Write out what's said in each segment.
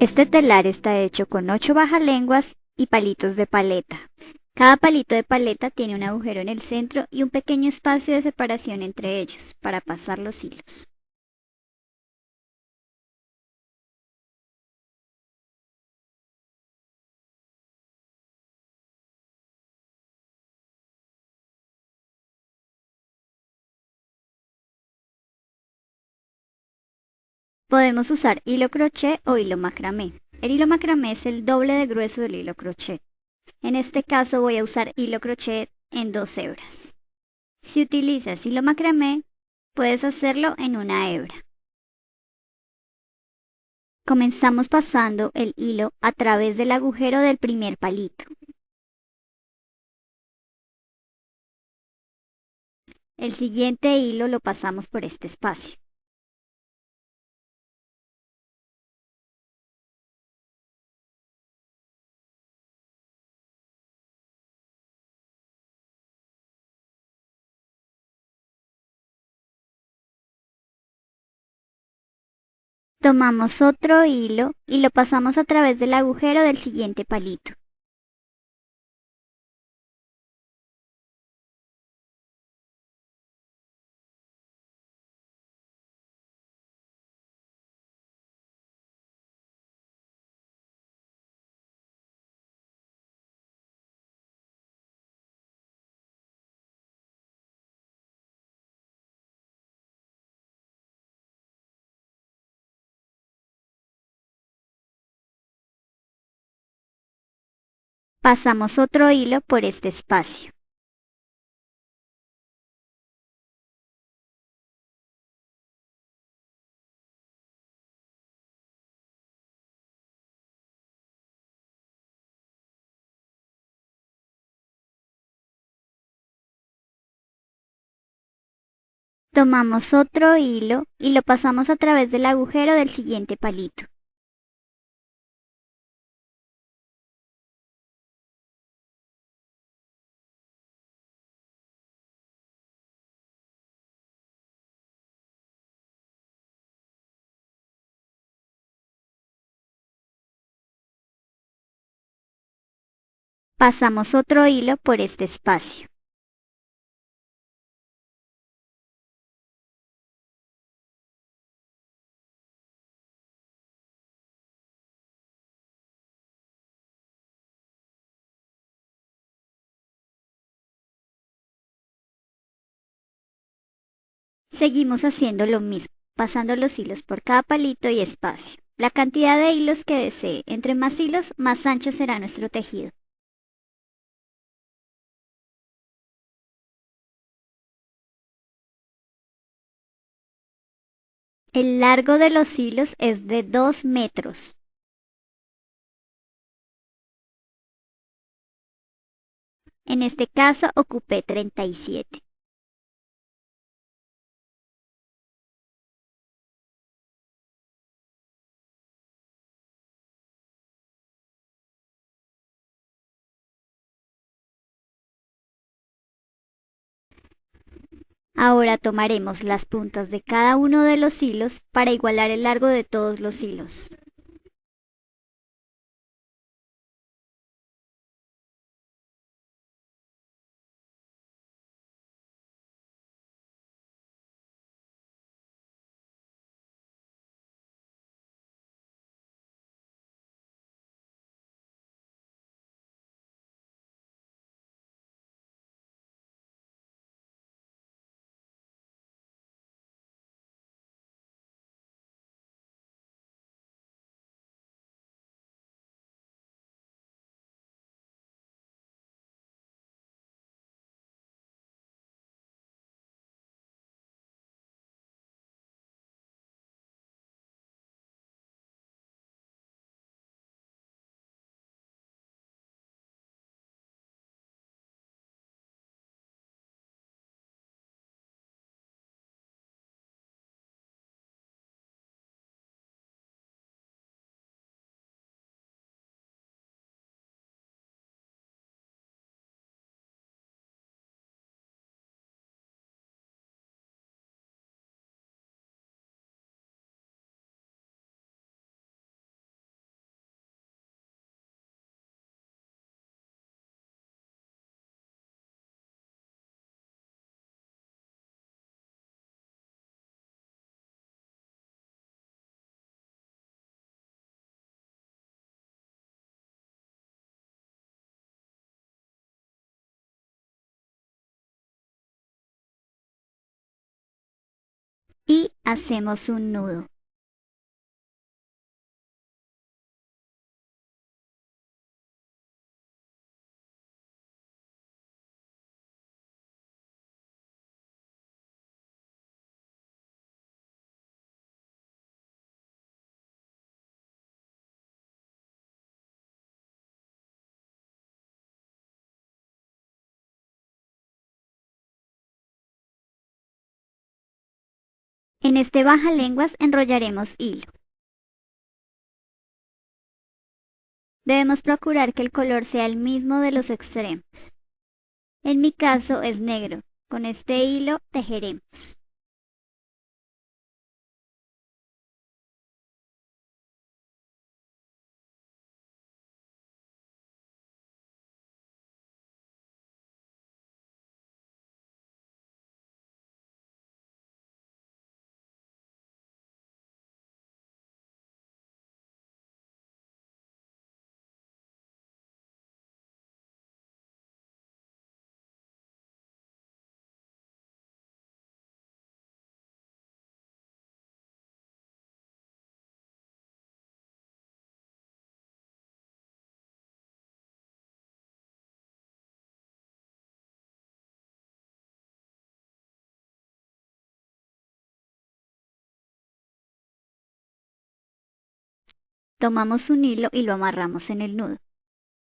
Este telar está hecho con 8 bajalenguas y palitos de paleta. Cada palito de paleta tiene un agujero en el centro y un pequeño espacio de separación entre ellos para pasar los hilos. Podemos usar hilo crochet o hilo macramé. El hilo macramé es el doble de grueso del hilo crochet. En este caso voy a usar hilo crochet en 2 hebras. Si utilizas hilo macramé, puedes hacerlo en una hebra. Comenzamos pasando el hilo a través del agujero del primer palito. El siguiente hilo lo pasamos por este espacio. Tomamos otro hilo y lo pasamos a través del agujero del siguiente palito. Pasamos otro hilo por este espacio. Tomamos otro hilo y lo pasamos a través del agujero del siguiente palito. Pasamos otro hilo por este espacio. Seguimos haciendo lo mismo, pasando los hilos por cada palito y espacio. La cantidad de hilos que desee. Entre más hilos, más ancho será nuestro tejido. El largo de los hilos es de 2 metros. En este caso ocupé 37. Ahora tomaremos las puntas de cada uno de los hilos para igualar el largo de todos los hilos. Hacemos un nudo. En este bajalenguas enrollaremos hilo. Debemos procurar que el color sea el mismo de los extremos. En mi caso es negro. Con este hilo tejeremos. Tomamos un hilo y lo amarramos en el nudo.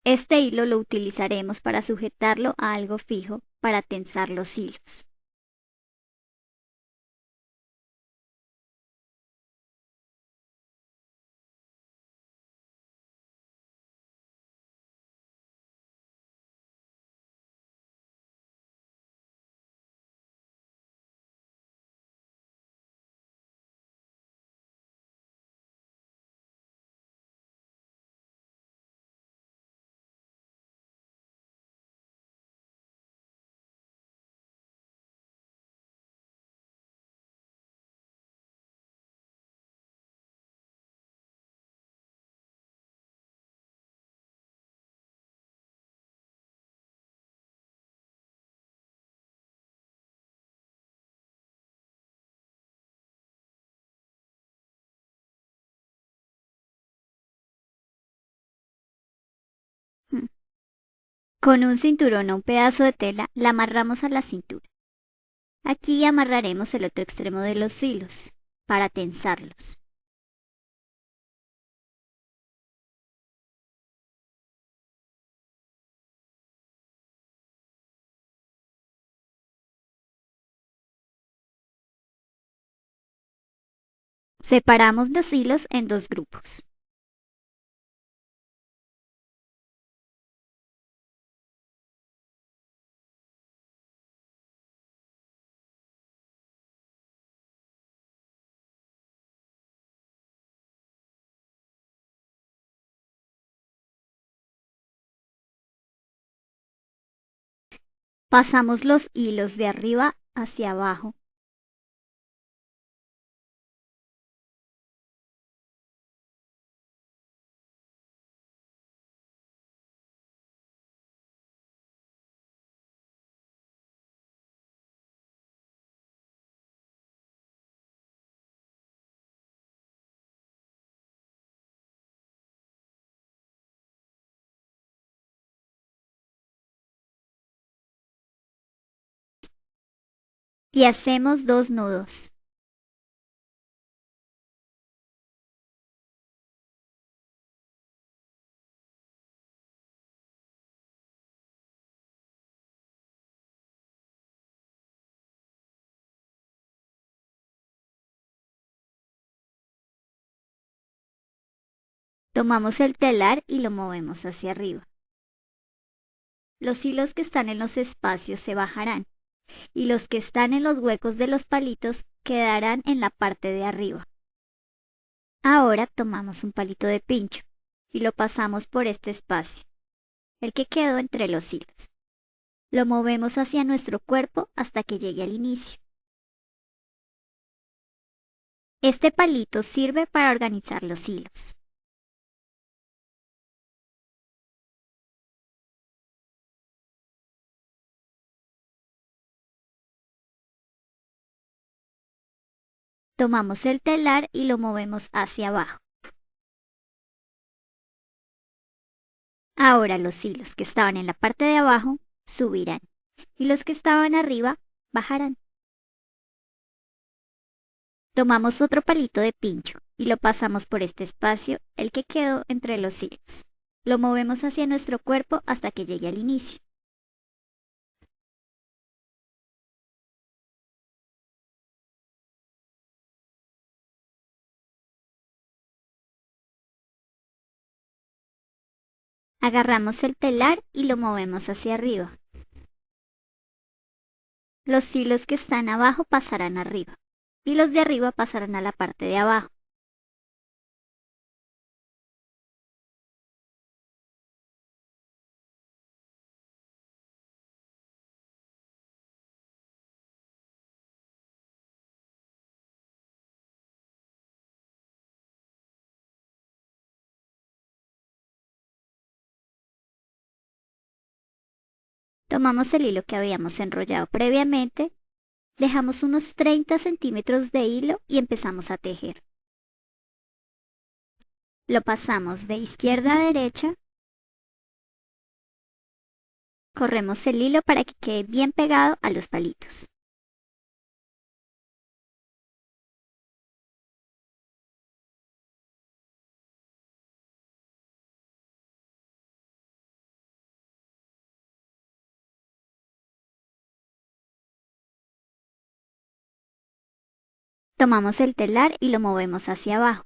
Este hilo lo utilizaremos para sujetarlo a algo fijo para tensar los hilos. Mm. Con un cinturón o un pedazo de tela la amarramos a la cintura. Aquí amarraremos el otro extremo de los hilos para tensarlos. Separamos los hilos en dos grupos. Pasamos los hilos de arriba hacia abajo. Y hacemos dos nudos. Tomamos el telar y lo movemos hacia arriba. Los hilos que están en los espacios se bajarán y los que están en los huecos de los palitos quedarán en la parte de arriba. Ahora tomamos un palito de pincho y lo pasamos por este espacio, el que quedó entre los hilos. Lo movemos hacia nuestro cuerpo hasta que llegue al inicio. Este palito sirve para organizar los hilos. Tomamos el telar y lo movemos hacia abajo. Ahora los hilos que estaban en la parte de abajo subirán y los que estaban arriba bajarán. Tomamos otro palito de pincho y lo pasamos por este espacio, el que quedó entre los hilos. Lo movemos hacia nuestro cuerpo hasta que llegue al inicio. Agarramos el telar y lo movemos hacia arriba. Los hilos que están abajo pasarán arriba y los de arriba pasarán a la parte de abajo. Tomamos el hilo que habíamos enrollado previamente, dejamos unos 30 centímetros de hilo y empezamos a tejer. Lo pasamos de izquierda a derecha, corremos el hilo para que quede bien pegado a los palitos. Tomamos el telar y lo movemos hacia abajo.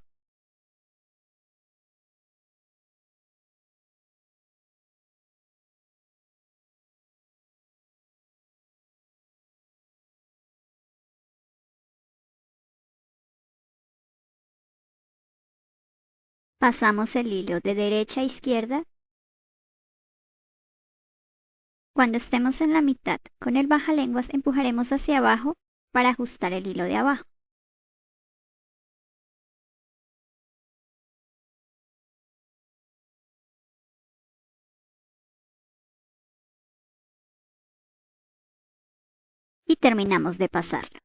Pasamos el hilo de derecha a izquierda. Cuando estemos en la mitad, con el bajalenguas empujaremos hacia abajo para ajustar el hilo de abajo. Y terminamos de pasarlo.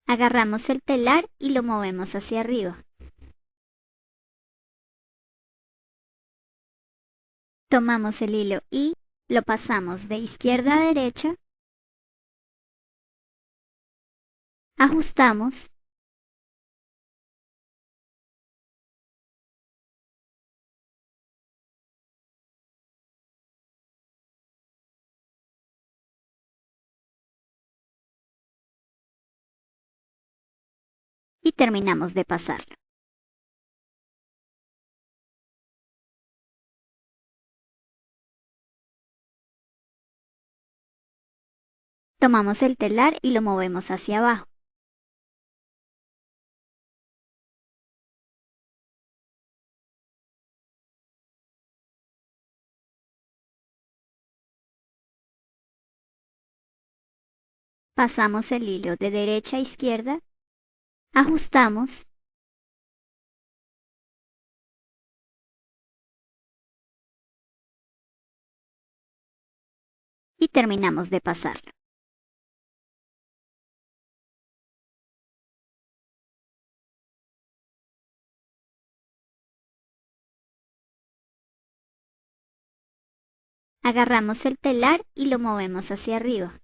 Agarramos el telar y lo movemos hacia arriba. Tomamos el hilo y lo pasamos de izquierda a derecha, ajustamos y terminamos de pasarlo. Tomamos el telar y lo movemos hacia abajo. Pasamos el hilo de derecha a izquierda, ajustamos y terminamos de pasarlo. Agarramos el telar y lo movemos hacia arriba.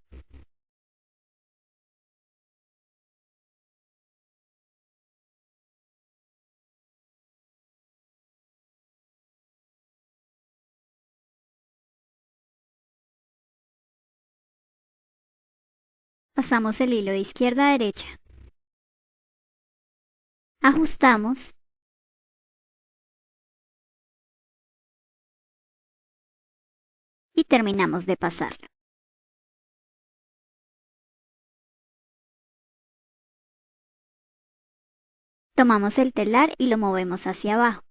Pasamos el hilo de izquierda a derecha. Ajustamos y terminamos de pasarlo. Tomamos el telar y lo movemos hacia abajo.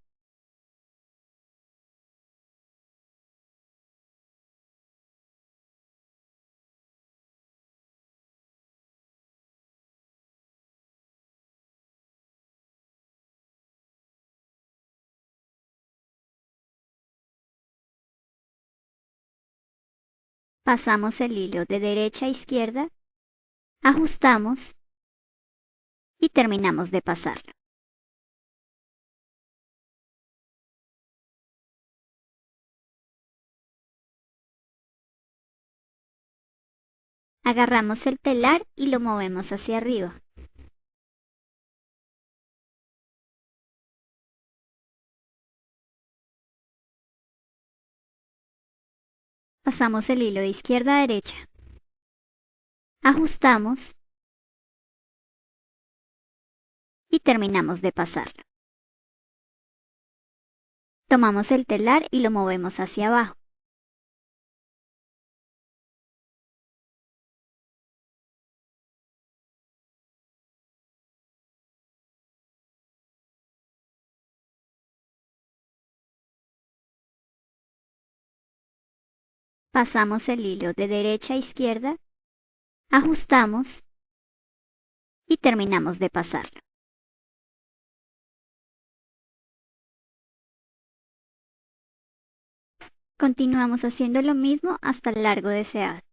Pasamos el hilo de derecha a izquierda, ajustamos y terminamos de pasarlo. Agarramos el telar y lo movemos hacia arriba. Pasamos el hilo de izquierda a derecha. Ajustamos y terminamos de pasarlo. Tomamos el telar y lo movemos hacia abajo. Pasamos el hilo de derecha a izquierda, ajustamos y terminamos de pasarlo. Continuamos haciendo lo mismo hasta el largo deseado.